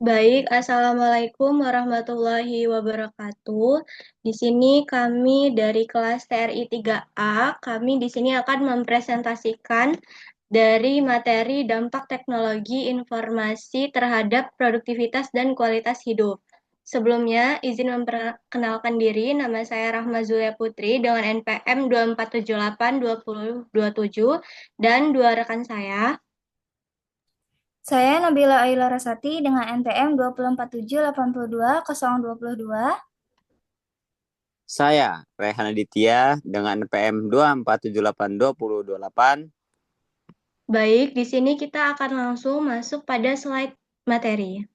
Baik, Assalamualaikum warahmatullahi wabarakatuh. Di sini kami dari kelas TRI 3A, kami di sini akan mempresentasikan dari materi dampak teknologi informasi terhadap produktivitas dan kualitas hidup. Sebelumnya, izin memperkenalkan diri, nama saya Rahma Zulia Putri dengan NPM 24782027 dan dua rekan saya. Saya Nabila Aila Rasati dengan NPM 247782022. Saya Rehan Aditya dengan NPM 2478228. Baik, di sini kita akan langsung masuk pada slide materi.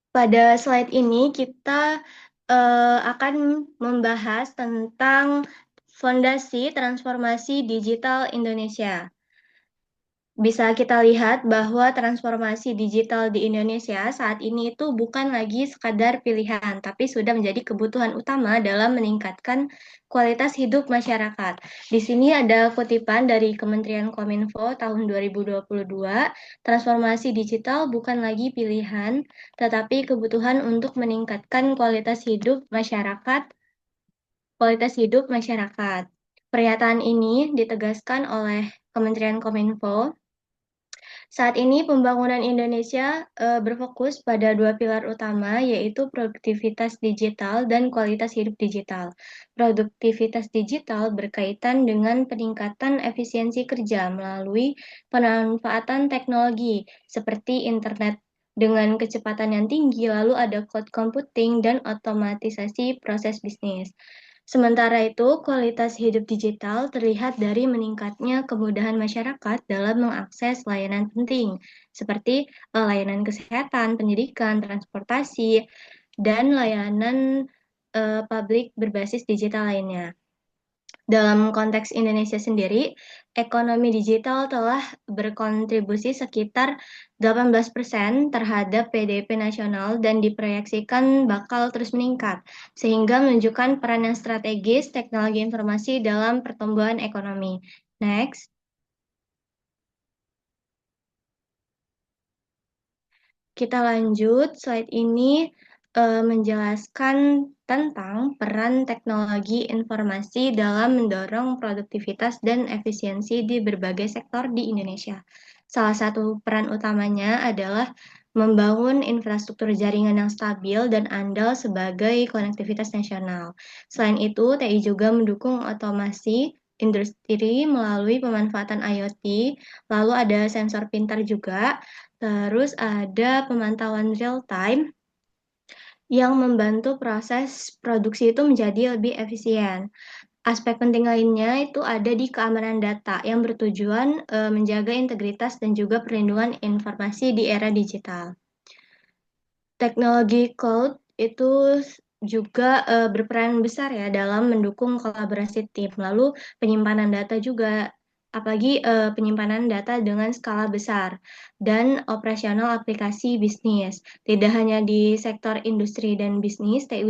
Pada slide ini kita akan membahas tentang fondasi transformasi digital Indonesia. Bisa kita lihat bahwa transformasi digital di Indonesia saat ini itu bukan lagi sekadar pilihan, tapi sudah menjadi kebutuhan utama dalam meningkatkan kualitas hidup masyarakat. Di sini ada kutipan dari Kementerian Kominfo tahun 2022, transformasi digital bukan lagi pilihan, tetapi kebutuhan untuk meningkatkan kualitas hidup masyarakat. Pernyataan ini ditegaskan oleh Kementerian Kominfo. Saat ini pembangunan Indonesia berfokus pada dua pilar utama, yaitu produktivitas digital dan kualitas hidup digital. Produktivitas digital berkaitan dengan peningkatan efisiensi kerja melalui pemanfaatan teknologi seperti internet dengan kecepatan yang tinggi, lalu ada cloud computing dan otomatisasi proses bisnis. Sementara itu, kualitas hidup digital terlihat dari meningkatnya kemudahan masyarakat dalam mengakses layanan penting, seperti layanan kesehatan, pendidikan, transportasi, dan layanan publik berbasis digital lainnya. Dalam konteks Indonesia sendiri, ekonomi digital telah berkontribusi sekitar 18% terhadap PDB nasional dan diproyeksikan bakal terus meningkat, sehingga menunjukkan peran yang strategis teknologi informasi dalam pertumbuhan ekonomi. Next. Kita lanjut, slide ini menjelaskan tentang peran teknologi informasi dalam mendorong produktivitas dan efisiensi di berbagai sektor di Indonesia. Salah satu peran utamanya adalah membangun infrastruktur jaringan yang stabil dan andal sebagai konektivitas nasional. Selain itu, TI juga mendukung otomasi industri melalui pemanfaatan IoT, lalu ada sensor pintar juga. Terus ada pemantauan real time yang membantu proses produksi itu menjadi lebih efisien. Aspek penting lainnya itu ada di keamanan data yang bertujuan menjaga integritas dan juga perlindungan informasi di era digital. Teknologi cloud itu juga berperan besar ya dalam mendukung kolaborasi tim. Lalu penyimpanan data juga, apalagi penyimpanan data dengan skala besar dan operasional aplikasi bisnis. Tidak hanya di sektor industri dan bisnis, TI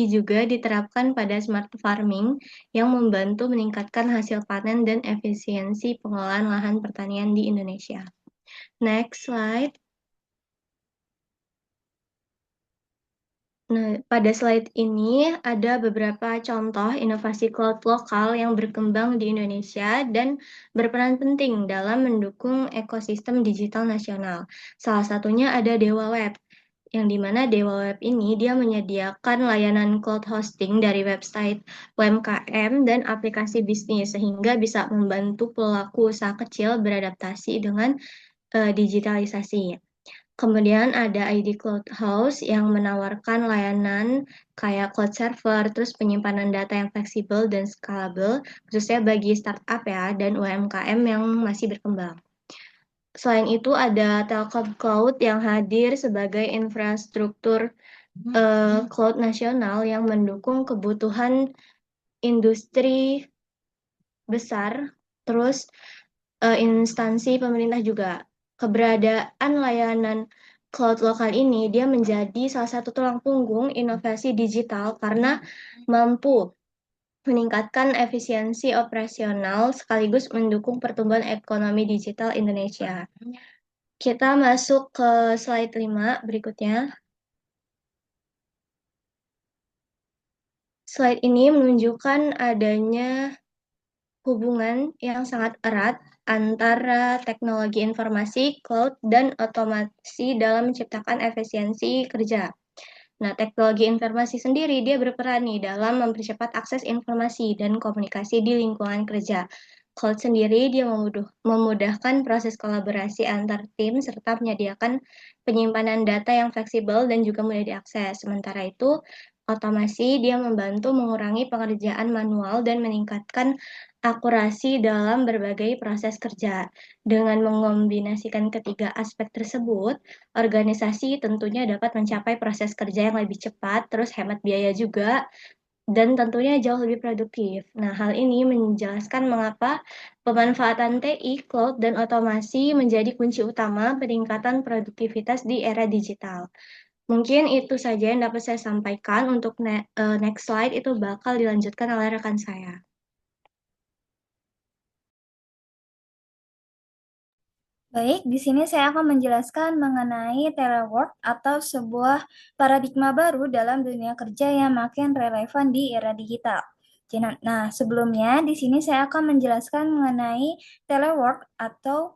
juga diterapkan pada smart farming yang membantu meningkatkan hasil panen dan efisiensi pengelolaan lahan pertanian di Indonesia. Next slide. Nah, pada slide ini ada beberapa contoh inovasi cloud lokal yang berkembang di Indonesia dan berperan penting dalam mendukung ekosistem digital nasional. Salah satunya ada Dewa Web, yang dimana Dewa Web ini dia menyediakan layanan cloud hosting dari website UMKM dan aplikasi bisnis, sehingga bisa membantu pelaku usaha kecil beradaptasi dengan digitalisasi. Kemudian ada ID Cloud House yang menawarkan layanan kayak cloud server, terus penyimpanan data yang fleksibel dan scalable, khususnya bagi startup ya, dan UMKM yang masih berkembang. Selain itu ada Telkom Cloud yang hadir sebagai infrastruktur cloud nasional yang mendukung kebutuhan industri besar, terus instansi pemerintah juga. Keberadaan layanan cloud lokal ini dia menjadi salah satu tulang punggung inovasi digital karena mampu meningkatkan efisiensi operasional sekaligus mendukung pertumbuhan ekonomi digital Indonesia. Kita masuk ke slide 5 berikutnya. Slide ini menunjukkan adanya hubungan yang sangat erat antara teknologi informasi, cloud, dan otomasi dalam menciptakan efisiensi kerja. Nah, teknologi informasi sendiri dia berperan nih dalam mempercepat akses informasi dan komunikasi di lingkungan kerja. Cloud sendiri dia memudahkan proses kolaborasi antar tim serta menyediakan penyimpanan data yang fleksibel dan juga mudah diakses. Sementara itu, otomasi dia membantu mengurangi pekerjaan manual dan meningkatkan akurasi dalam berbagai proses kerja. Dengan mengombinasikan ketiga aspek tersebut, organisasi tentunya dapat mencapai proses kerja yang lebih cepat, terus hemat biaya juga, dan tentunya jauh lebih produktif. Nah, hal ini menjelaskan mengapa pemanfaatan TI, cloud, dan otomasi menjadi kunci utama peningkatan produktivitas di era digital. Mungkin itu saja yang dapat saya sampaikan. Untuk next slide itu bakal dilanjutkan oleh rekan saya. Baik, di sini saya akan menjelaskan mengenai telework atau sebuah paradigma baru dalam dunia kerja yang makin relevan di era digital. Nah, sebelumnya di sini saya akan menjelaskan mengenai telework atau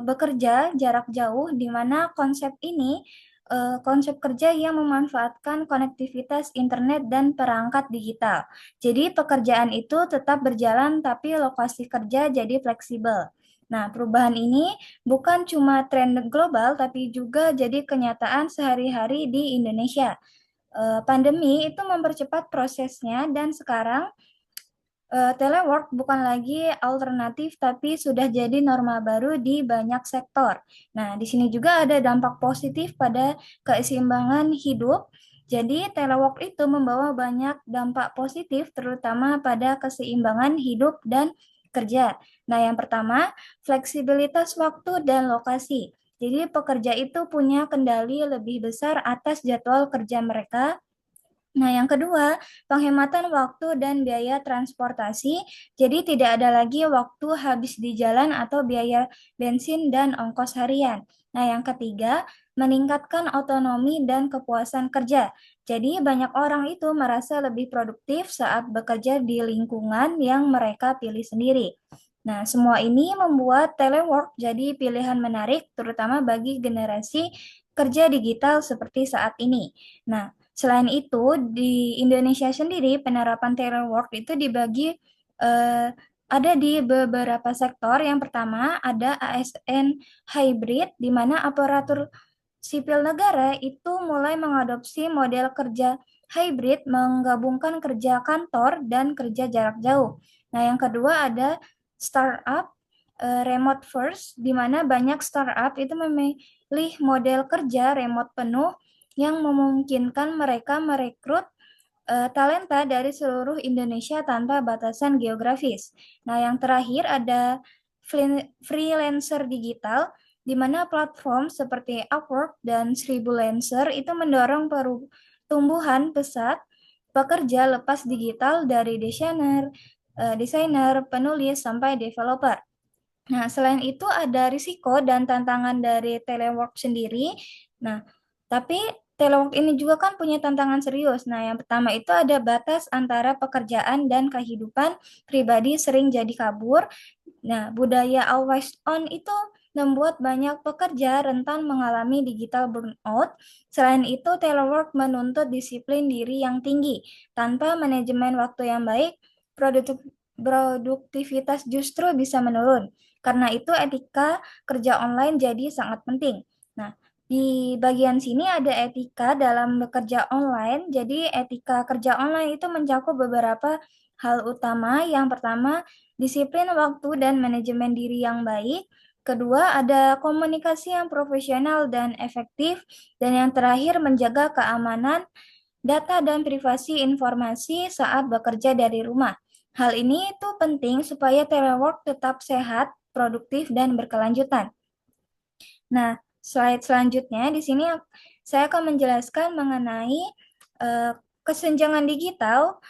bekerja jarak jauh, di mana konsep ini konsep kerja yang memanfaatkan konektivitas internet dan perangkat digital. Jadi pekerjaan itu tetap berjalan, tapi lokasi kerja jadi fleksibel. Nah, perubahan ini bukan cuma tren global, tapi juga jadi kenyataan sehari-hari di Indonesia. Pandemi itu mempercepat prosesnya, dan sekarang telework bukan lagi alternatif, tapi sudah jadi norma baru di banyak sektor. Nah, di sini juga ada dampak positif pada keseimbangan hidup. Jadi, telework itu membawa banyak dampak positif, terutama pada keseimbangan hidup dan kerja. Nah, yang pertama, fleksibilitas waktu dan lokasi. Jadi, pekerja itu punya kendali lebih besar atas jadwal kerja mereka. Nah, yang kedua, penghematan waktu dan biaya transportasi. Jadi, tidak ada lagi waktu habis di jalan atau biaya bensin dan ongkos harian. Nah, yang ketiga, meningkatkan otonomi dan kepuasan kerja. Jadi, banyak orang itu merasa lebih produktif saat bekerja di lingkungan yang mereka pilih sendiri. Nah, semua ini membuat telework jadi pilihan menarik, terutama bagi generasi kerja digital seperti saat ini. Nah, selain itu, di Indonesia sendiri penerapan telework itu dibagi ada di beberapa sektor. Yang pertama ada ASN hybrid, di mana aparatur sipil negara itu mulai mengadopsi model kerja hybrid, menggabungkan kerja kantor dan kerja jarak jauh. Nah, yang kedua ada startup remote first, di mana banyak startup itu memilih model kerja remote penuh yang memungkinkan mereka merekrut talenta dari seluruh Indonesia tanpa batasan geografis. Nah, yang terakhir ada freelancer digital, di mana platform seperti Upwork dan Seribu Lancer itu mendorong pertumbuhan pesat pekerja lepas digital dari desainer, penulis, sampai developer. Nah, selain itu ada risiko dan tantangan dari telework sendiri. Nah, tapi telework ini juga kan punya tantangan serius. Nah, yang pertama itu ada batas antara pekerjaan dan kehidupan pribadi sering jadi kabur. Nah, budaya always on itu membuat banyak pekerja rentan mengalami digital burnout. Selain itu, telework menuntut disiplin diri yang tinggi. Tanpa manajemen waktu yang baik, produktivitas justru bisa menurun. Karena itu, etika kerja online jadi sangat penting. Nah, di bagian sini ada etika dalam bekerja online. Jadi, etika kerja online itu mencakup beberapa hal utama. Yang pertama, disiplin waktu dan manajemen diri yang baik. Kedua, ada komunikasi yang profesional dan efektif. Dan yang terakhir, menjaga keamanan data dan privasi informasi saat bekerja dari rumah. Hal ini itu penting supaya telework tetap sehat, produktif, dan berkelanjutan. Nah, slide selanjutnya di sini saya akan menjelaskan mengenai kesenjangan digital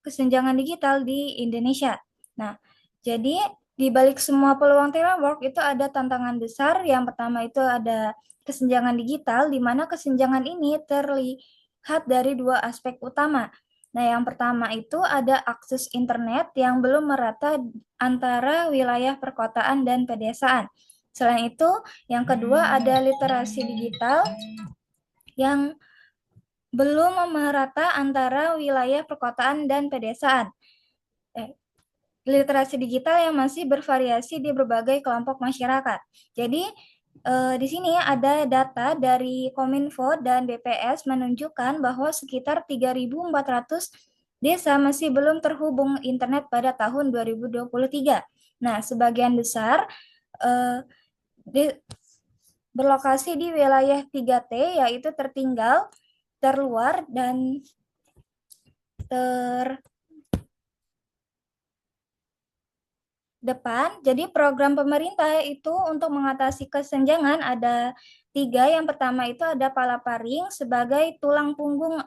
kesenjangan digital di Indonesia. Nah, jadi di balik semua peluang telework itu ada tantangan besar. Yang pertama itu ada kesenjangan digital, di mana kesenjangan ini terlihat dari dua aspek utama. Nah, yang pertama itu ada akses internet yang belum merata antara wilayah perkotaan dan pedesaan. Selain itu, yang kedua ada literasi digital yang belum merata antara wilayah perkotaan dan pedesaan. Literasi digital yang masih bervariasi di berbagai kelompok masyarakat. Jadi, di sini ada data dari Kominfo dan BPS menunjukkan bahwa sekitar 3.400 desa masih belum terhubung internet pada tahun 2023. Nah, sebagian besar berlokasi di wilayah 3T, yaitu tertinggal, terluar, dan terdepan. Jadi program pemerintah itu untuk mengatasi kesenjangan ada 3. Yang pertama itu ada Palaparing sebagai tulang punggung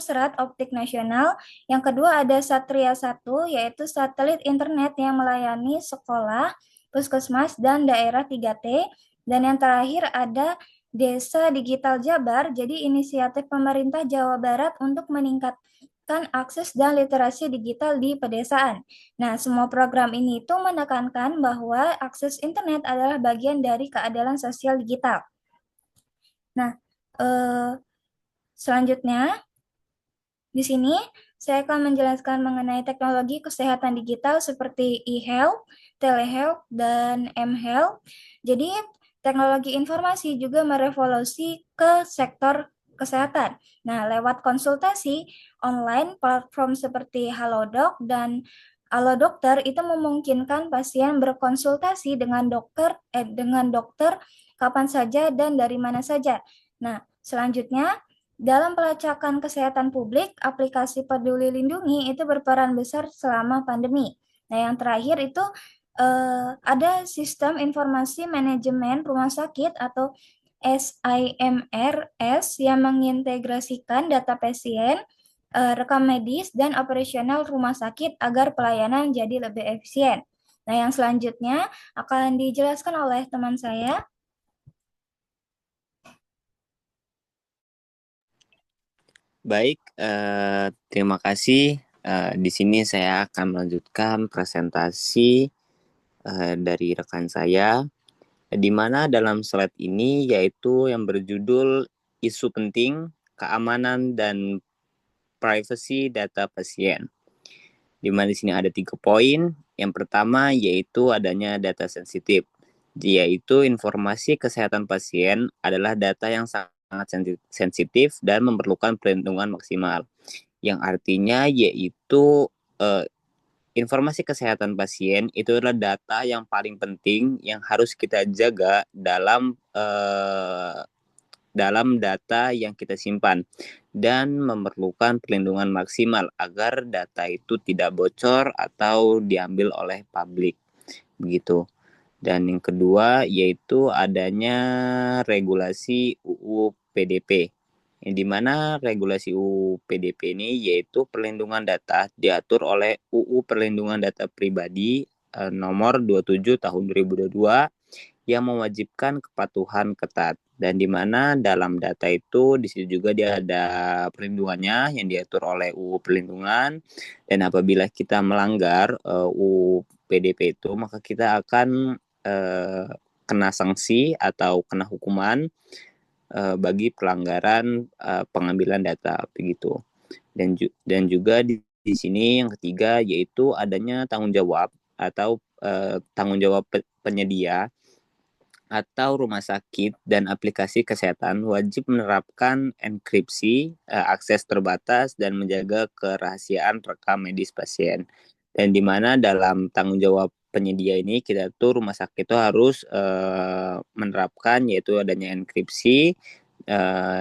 serat optik nasional. Yang kedua ada Satria 1, yaitu satelit internet yang melayani sekolah, puskesmas, dan daerah 3T. Dan yang terakhir ada Desa Digital Jabar, jadi inisiatif pemerintah Jawa Barat untuk meningkatkan akses dan literasi digital di pedesaan. Nah, semua program ini itu menekankan bahwa akses internet adalah bagian dari keadilan sosial digital. Nah, selanjutnya di sini saya akan menjelaskan mengenai teknologi kesehatan digital seperti e-health, telehealth, dan m-health. Jadi, teknologi informasi juga merevolusi ke sektor kesehatan. Nah, lewat konsultasi online, platform seperti Halodoc dan Halo Dokter itu memungkinkan pasien berkonsultasi dengan dokter kapan saja dan dari mana saja. Nah, selanjutnya dalam pelacakan kesehatan publik, aplikasi Peduli Lindungi itu berperan besar selama pandemi. Nah, yang terakhir itu ada sistem informasi manajemen rumah sakit atau SIMRS yang mengintegrasikan data pasien, rekam medis, dan operasional rumah sakit agar pelayanan jadi lebih efisien. Nah, yang selanjutnya akan dijelaskan oleh teman saya. Baik, terima kasih. Di sini saya akan melanjutkan presentasi dari rekan saya, di mana dalam slide ini yaitu yang berjudul isu penting keamanan dan privacy data pasien. Di mana di sini ada 3 poin. Yang pertama yaitu adanya data sensitif, yaitu informasi kesehatan pasien adalah data yang sangat sensitif dan memerlukan perlindungan maksimal. Yang artinya yaitu informasi kesehatan pasien itu adalah data yang paling penting yang harus kita jaga dalam data yang kita simpan dan memerlukan perlindungan maksimal agar data itu tidak bocor atau diambil oleh publik begitu. Dan yang kedua yaitu adanya regulasi UU PDP, di mana regulasi UU PDP ini yaitu perlindungan data diatur oleh UU Perlindungan Data Pribadi nomor 27 tahun 2022 yang mewajibkan kepatuhan ketat, dan di mana dalam data itu di situ juga dia ada perlindungannya yang diatur oleh UU Perlindungan, dan apabila kita melanggar UU PDP itu maka kita akan kena sanksi atau kena hukuman bagi pelanggaran pengambilan data begitu. Dan juga di sini yang ketiga yaitu adanya tanggung jawab atau tanggung jawab penyedia atau rumah sakit dan aplikasi kesehatan wajib menerapkan enkripsi, akses terbatas, dan menjaga kerahasiaan rekam medis pasien. Dan di mana dalam tanggung jawab penyedia ini kita tuh rumah sakit itu harus menerapkan yaitu adanya enkripsi,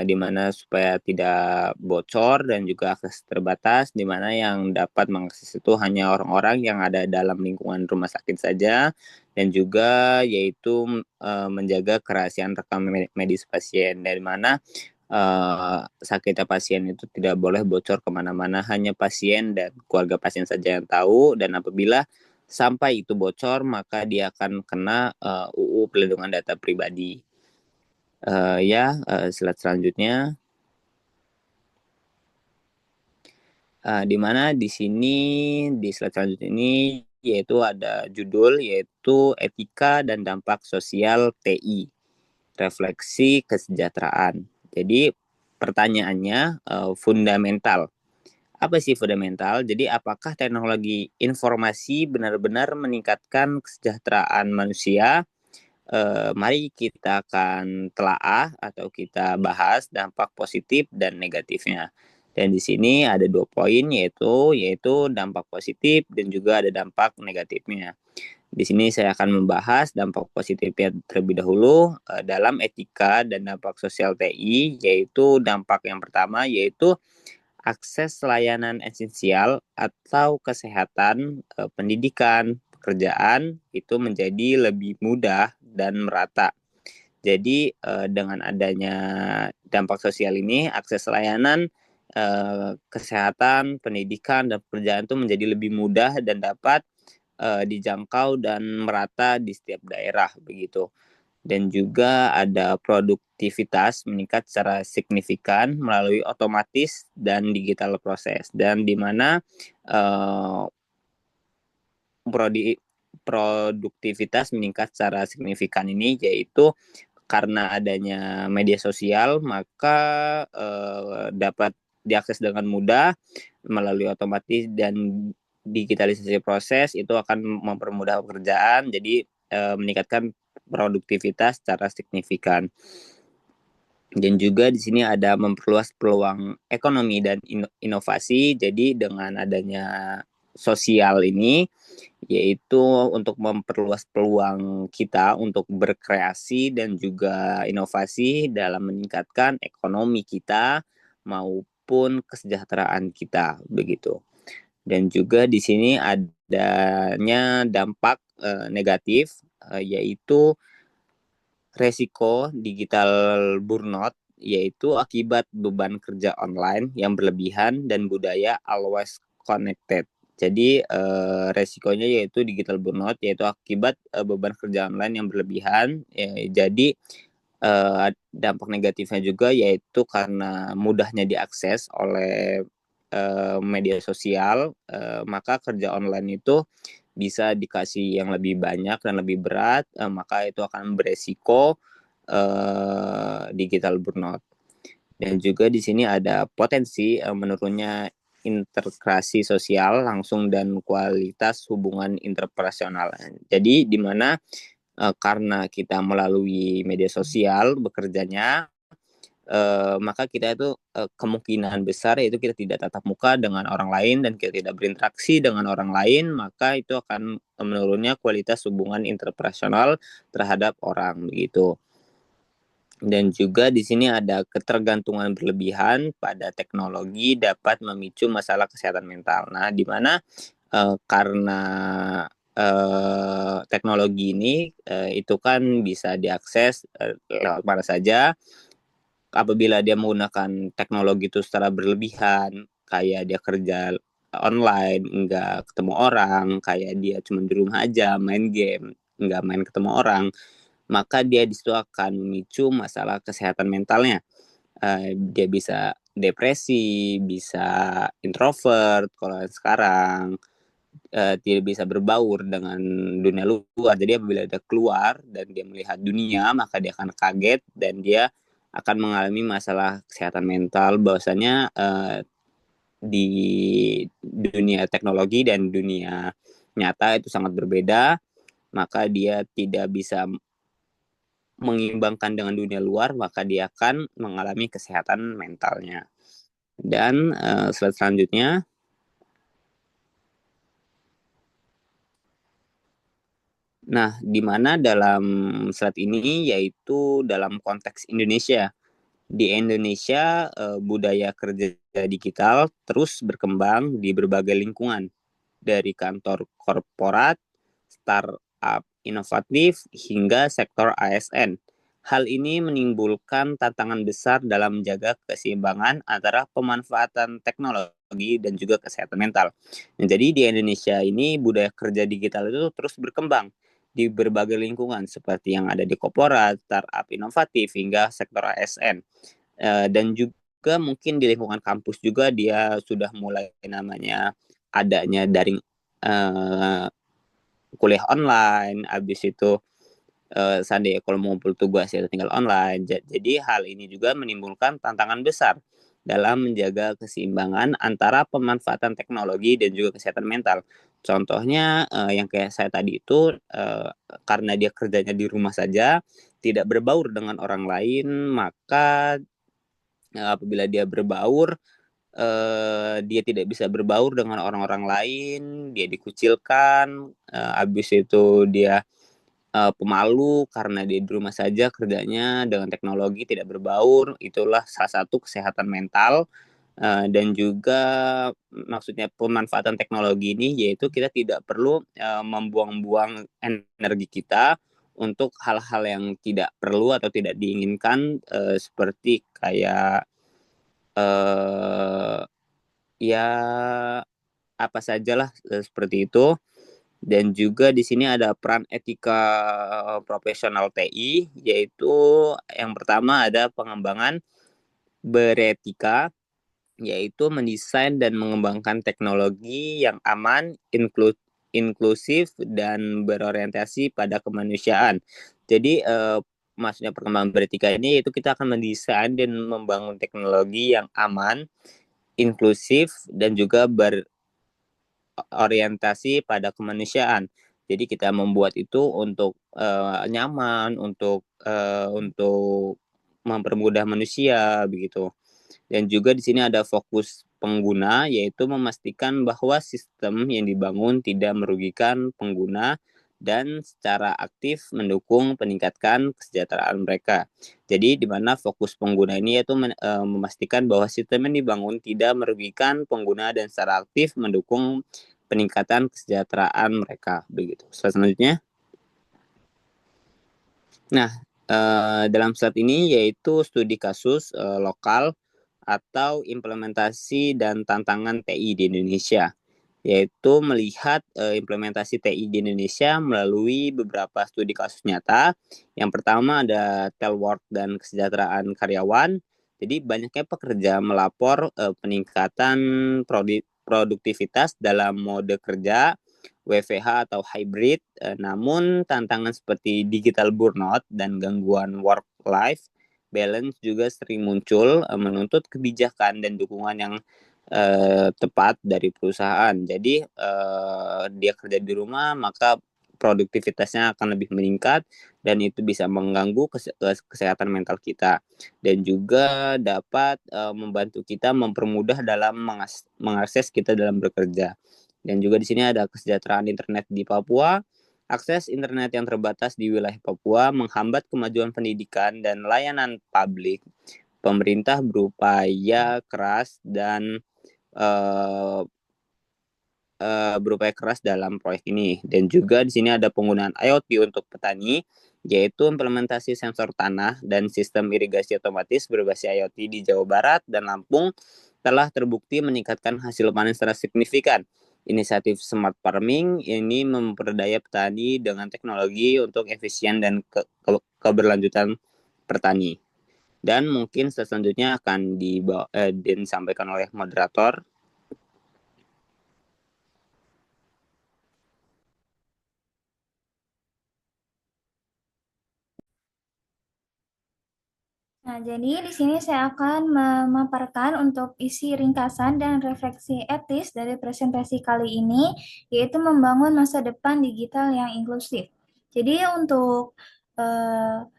di mana supaya tidak bocor, dan juga akses terbatas di mana yang dapat mengakses itu hanya orang-orang yang ada dalam lingkungan rumah sakit saja, dan juga yaitu menjaga kerahasiaan rekam medis pasien, dari mana sakitnya pasien itu tidak boleh bocor kemana-mana, hanya pasien dan keluarga pasien saja yang tahu, dan apabila sampai itu bocor maka dia akan kena UU Pelindungan Data Pribadi. Slide selanjutnya. Di mana di sini di slide selanjutnya ini yaitu ada judul yaitu Etika dan Dampak Sosial TI, Refleksi Kesejahteraan. Jadi pertanyaannya fundamental. Apa sih fundamental? Jadi apakah teknologi informasi benar-benar meningkatkan kesejahteraan manusia? Mari kita akan telaah atau kita bahas dampak positif dan negatifnya. Dan di sini ada 2 poin yaitu dampak positif dan juga ada dampak negatifnya. Di sini saya akan membahas dampak positifnya terlebih dahulu dalam etika dan dampak sosial TI, yaitu dampak yang pertama yaitu akses layanan esensial atau kesehatan, pendidikan, pekerjaan itu menjadi lebih mudah dan merata. Jadi dengan adanya dampak sosial ini, akses layanan kesehatan, pendidikan, dan pekerjaan itu menjadi lebih mudah dan dapat dijangkau dan merata di setiap daerah begitu. Dan juga ada produktivitas meningkat secara signifikan melalui otomatis dan digital proses, dan di mana produktivitas meningkat secara signifikan ini yaitu karena adanya media sosial, maka dapat diakses dengan mudah melalui otomatis dan digitalisasi proses, itu akan mempermudah pekerjaan, jadi meningkatkan produktivitas secara signifikan. Dan juga di sini ada memperluas peluang ekonomi dan inovasi. Jadi dengan adanya sosial ini yaitu untuk memperluas peluang kita untuk berkreasi dan juga inovasi dalam meningkatkan ekonomi kita maupun kesejahteraan kita begitu. Dan juga di sini adanya dampak negatif yaitu resiko digital burnout, yaitu akibat beban kerja online yang berlebihan dan budaya always connected. Jadi resikonya yaitu digital burnout, yaitu akibat beban kerja online yang berlebihan. Jadi dampak negatifnya juga yaitu karena mudahnya diakses oleh media sosial, maka kerja online itu bisa dikasih yang lebih banyak dan lebih berat, maka itu akan beresiko digital burnout. Dan juga di sini ada potensi menurunnya integrasi sosial langsung dan kualitas hubungan interpersonal. Jadi di mana karena kita melalui media sosial bekerjanya, maka kita itu kemungkinan besar yaitu kita tidak tatap muka dengan orang lain dan kita tidak berinteraksi dengan orang lain, maka itu akan menurunnya kualitas hubungan interpersonal terhadap orang begitu. Dan juga di sini ada ketergantungan berlebihan pada teknologi dapat memicu masalah kesehatan mental. Nah, di mana karena teknologi ini itu kan bisa diakses lewat mana saja. Apabila dia menggunakan teknologi itu secara berlebihan, kayak dia kerja online, nggak ketemu orang, kayak dia cuma di rumah aja main game, nggak main ketemu orang, maka dia di situ akan memicu masalah kesehatan mentalnya. Dia bisa depresi, bisa introvert kalau sekarang, tidak bisa berbaur dengan dunia luar. Jadi apabila dia keluar dan dia melihat dunia, maka dia akan kaget dan dia akan mengalami masalah kesehatan mental. Bahwasanya di dunia teknologi dan dunia nyata itu sangat berbeda, maka dia tidak bisa mengimbangkan dengan dunia luar, maka dia akan mengalami kesehatan mentalnya. Dan slide selanjutnya. Nah, di mana dalam slide ini yaitu dalam konteks Indonesia. Di Indonesia, budaya kerja digital terus berkembang di berbagai lingkungan, dari kantor korporat, startup inovatif, hingga sektor ASN. Hal ini menimbulkan tantangan besar dalam menjaga keseimbangan antara pemanfaatan teknologi dan juga kesehatan mental. Nah, jadi di Indonesia ini budaya kerja digital itu terus berkembang di berbagai lingkungan seperti yang ada di korporat, startup inovatif hingga sektor ASN. Dan juga mungkin di lingkungan kampus juga dia sudah mulai namanya adanya daring eh, kuliah online, habis itu seandainya kalau mau ngumpul tugas ya tinggal online. Jadi hal ini juga menimbulkan tantangan besar dalam menjaga keseimbangan antara pemanfaatan teknologi dan juga kesehatan mental. Contohnya yang kayak saya tadi itu karena dia kerjanya di rumah saja, tidak berbaur dengan orang lain, maka apabila dia berbaur, dia tidak bisa berbaur dengan orang-orang lain, dia dikucilkan, habis itu dia pemalu karena dia di rumah saja kerjanya dengan teknologi tidak berbaur, itulah salah satu kesehatan mental. Dan juga maksudnya pemanfaatan teknologi ini yaitu kita tidak perlu membuang-buang energi kita untuk hal-hal yang tidak perlu atau tidak diinginkan, seperti kayak ya apa sajalah seperti itu. Dan juga di sini ada peran etika profesional TI, yaitu yang pertama ada pengembangan beretika, yaitu mendesain dan mengembangkan teknologi yang aman, inklusif, dan berorientasi pada kemanusiaan. Jadi maksudnya perkembangan beretika ini yaitu kita akan mendesain dan membangun teknologi yang aman, inklusif, dan juga berorientasi pada kemanusiaan. Jadi kita membuat itu untuk nyaman, untuk mempermudah manusia begitu. Dan juga di sini ada fokus pengguna, yaitu memastikan bahwa sistem yang dibangun tidak merugikan pengguna dan secara aktif mendukung peningkatan kesejahteraan mereka. Jadi di mana fokus pengguna ini yaitu memastikan bahwa sistem yang dibangun tidak merugikan pengguna dan secara aktif mendukung peningkatan kesejahteraan mereka begitu. Selanjutnya, nah dalam saat ini yaitu studi kasus lokal atau implementasi dan tantangan TI di Indonesia, yaitu melihat implementasi TI di Indonesia melalui beberapa studi kasus nyata. Yang pertama ada telework dan kesejahteraan karyawan. Jadi banyaknya pekerja melapor peningkatan produktivitas dalam mode kerja WFH atau hybrid, namun tantangan seperti digital burnout dan gangguan work life balance juga sering muncul, menuntut kebijakan dan dukungan yang tepat dari perusahaan. Jadi dia kerja di rumah maka produktivitasnya akan lebih meningkat dan itu bisa mengganggu kesehatan mental kita dan juga dapat membantu kita mempermudah dalam mengakses kita dalam bekerja. Dan juga di sini ada kesejahteraan internet di Papua. Akses internet yang terbatas di wilayah Papua menghambat kemajuan pendidikan dan layanan publik. Pemerintah berupaya keras uh, berupaya keras dalam proyek ini. Dan juga di sini ada penggunaan IoT untuk petani, yaitu implementasi sensor tanah dan sistem irigasi otomatis berbasis IoT di Jawa Barat dan Lampung telah terbukti meningkatkan hasil panen secara signifikan. Inisiatif Smart Farming ini memperdaya petani dengan teknologi untuk efisien dan keberlanjutan petani. Dan mungkin selanjutnya akan disampaikan oleh moderator. Nah, jadi di sini saya akan memaparkan untuk isi ringkasan dan refleksi etis dari presentasi kali ini, yaitu membangun masa depan digital yang inklusif. Jadi untuk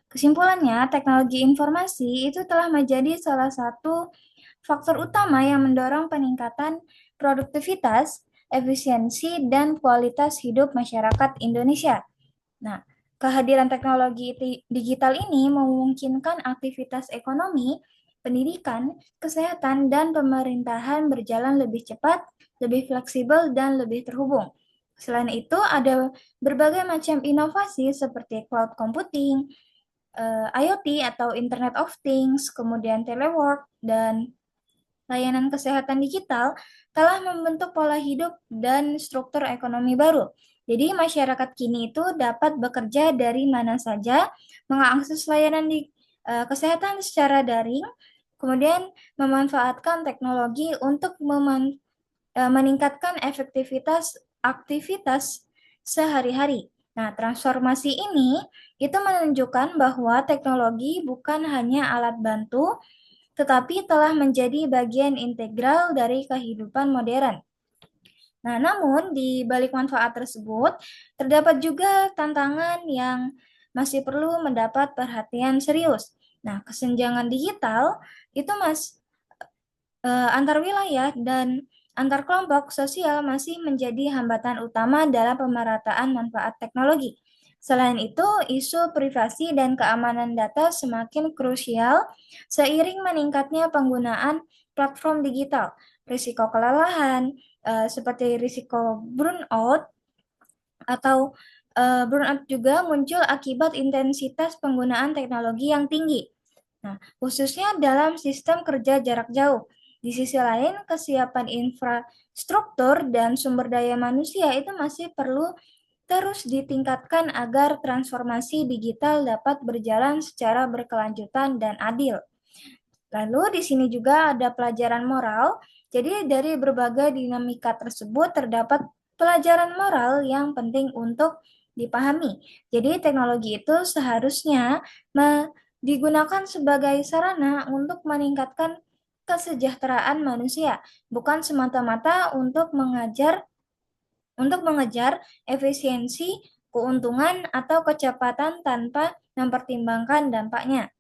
kesimpulannya, teknologi informasi itu telah menjadi salah satu faktor utama yang mendorong peningkatan produktivitas, efisiensi, dan kualitas hidup masyarakat Indonesia. Nah, kehadiran teknologi digital ini memungkinkan aktivitas ekonomi, pendidikan, kesehatan, dan pemerintahan berjalan lebih cepat, lebih fleksibel, dan lebih terhubung. Selain itu, ada berbagai macam inovasi seperti cloud computing, IoT atau Internet of Things, kemudian telework, dan layanan kesehatan digital telah membentuk pola hidup dan struktur ekonomi baru. Jadi masyarakat kini itu dapat bekerja dari mana saja, mengakses layanan kesehatan secara daring, kemudian memanfaatkan teknologi untuk meningkatkan efektivitas aktivitas sehari-hari. Nah, transformasi ini itu menunjukkan bahwa teknologi bukan hanya alat bantu, tetapi telah menjadi bagian integral dari kehidupan modern. Nah, namun di balik manfaat tersebut, terdapat juga tantangan yang masih perlu mendapat perhatian serius. Nah, kesenjangan digital itu antar wilayah dan antar kelompok sosial masih menjadi hambatan utama dalam pemerataan manfaat teknologi. Selain itu, isu privasi dan keamanan data semakin krusial seiring meningkatnya penggunaan platform digital. Risiko kelelahan, seperti risiko burnout atau burnout juga muncul akibat intensitas penggunaan teknologi yang tinggi. Nah, khususnya dalam sistem kerja jarak jauh. Di sisi lain, kesiapan infrastruktur dan sumber daya manusia itu masih perlu terus ditingkatkan agar transformasi digital dapat berjalan secara berkelanjutan dan adil. Lalu di sini juga ada pelajaran moral. Jadi dari berbagai dinamika tersebut terdapat pelajaran moral yang penting untuk dipahami. Jadi teknologi itu seharusnya digunakan sebagai sarana untuk meningkatkan kesejahteraan manusia, bukan semata-mata untuk mengejar efisiensi, keuntungan, atau kecepatan tanpa mempertimbangkan dampaknya.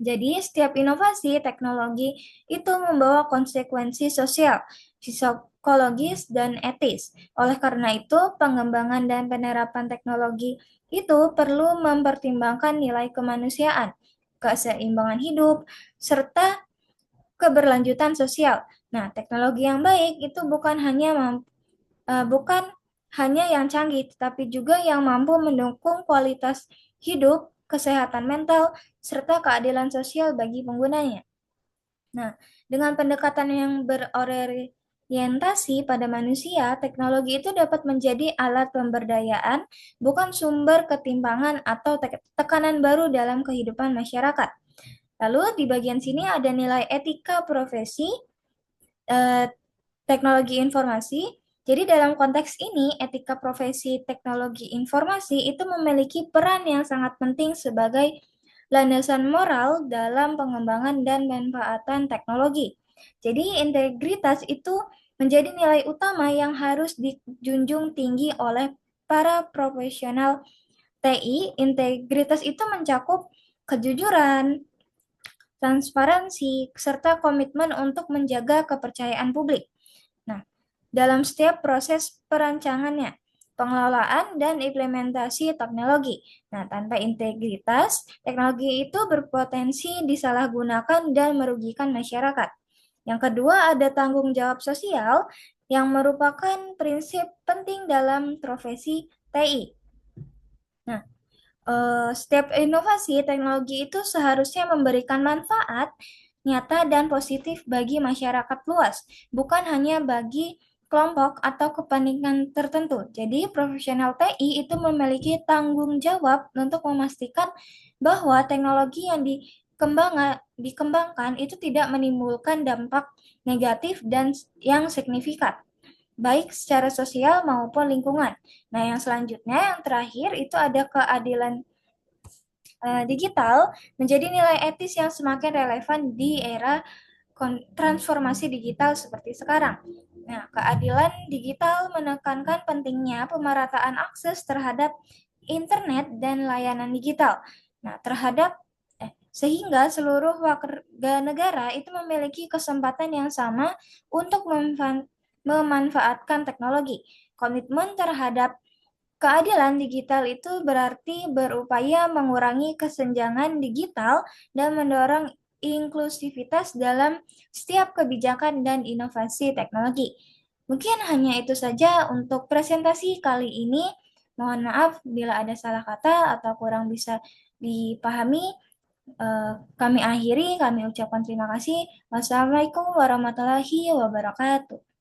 Jadi, setiap inovasi teknologi itu membawa konsekuensi sosial, psikologis, dan etis. Oleh karena itu, pengembangan dan penerapan teknologi itu perlu mempertimbangkan nilai kemanusiaan, keseimbangan hidup, serta keberlanjutan sosial. Nah, teknologi yang baik itu bukan hanya yang canggih, tetapi juga yang mampu mendukung kualitas hidup, kesehatan mental, serta keadilan sosial bagi penggunanya. Nah, dengan pendekatan yang berorientasi pada manusia, teknologi itu dapat menjadi alat pemberdayaan, bukan sumber ketimpangan atau tekanan baru dalam kehidupan masyarakat. Lalu di bagian sini ada nilai etika profesi teknologi informasi. Jadi dalam konteks ini, etika profesi teknologi informasi itu memiliki peran yang sangat penting sebagai landasan moral dalam pengembangan dan pemanfaatan teknologi. Jadi integritas itu menjadi nilai utama yang harus dijunjung tinggi oleh para profesional TI. Integritas itu mencakup kejujuran, transparansi, serta komitmen untuk menjaga kepercayaan publik. Nah, dalam setiap proses perancangannya, pengelolaan, dan implementasi teknologi. Nah, tanpa integritas, teknologi itu berpotensi disalahgunakan dan merugikan masyarakat. Yang kedua, ada tanggung jawab sosial yang merupakan prinsip penting dalam profesi TI. Nah, setiap inovasi teknologi itu seharusnya memberikan manfaat nyata dan positif bagi masyarakat luas, bukan hanya bagi kelompok atau kepentingan tertentu. Jadi, profesional TI itu memiliki tanggung jawab untuk memastikan bahwa teknologi yang dikembangkan itu tidak menimbulkan dampak negatif dan yang signifikan, baik secara sosial maupun lingkungan. Nah, yang selanjutnya, yang terakhir itu ada keadilan digital menjadi nilai etis yang semakin relevan di era transformasi digital seperti sekarang. Nah, keadilan digital menekankan pentingnya pemerataan akses terhadap internet dan layanan digital. Nah, sehingga seluruh warga negara itu memiliki kesempatan yang sama untuk memanfaatkan teknologi. Komitmen terhadap keadilan digital itu berarti berupaya mengurangi kesenjangan digital dan mendorong inklusivitas dalam setiap kebijakan dan inovasi teknologi. Mungkin hanya itu saja untuk presentasi kali ini. Mohon maaf bila ada salah kata atau kurang bisa dipahami. Kami akhiri, kami ucapkan terima kasih. Wassalamualaikum warahmatullahi wabarakatuh.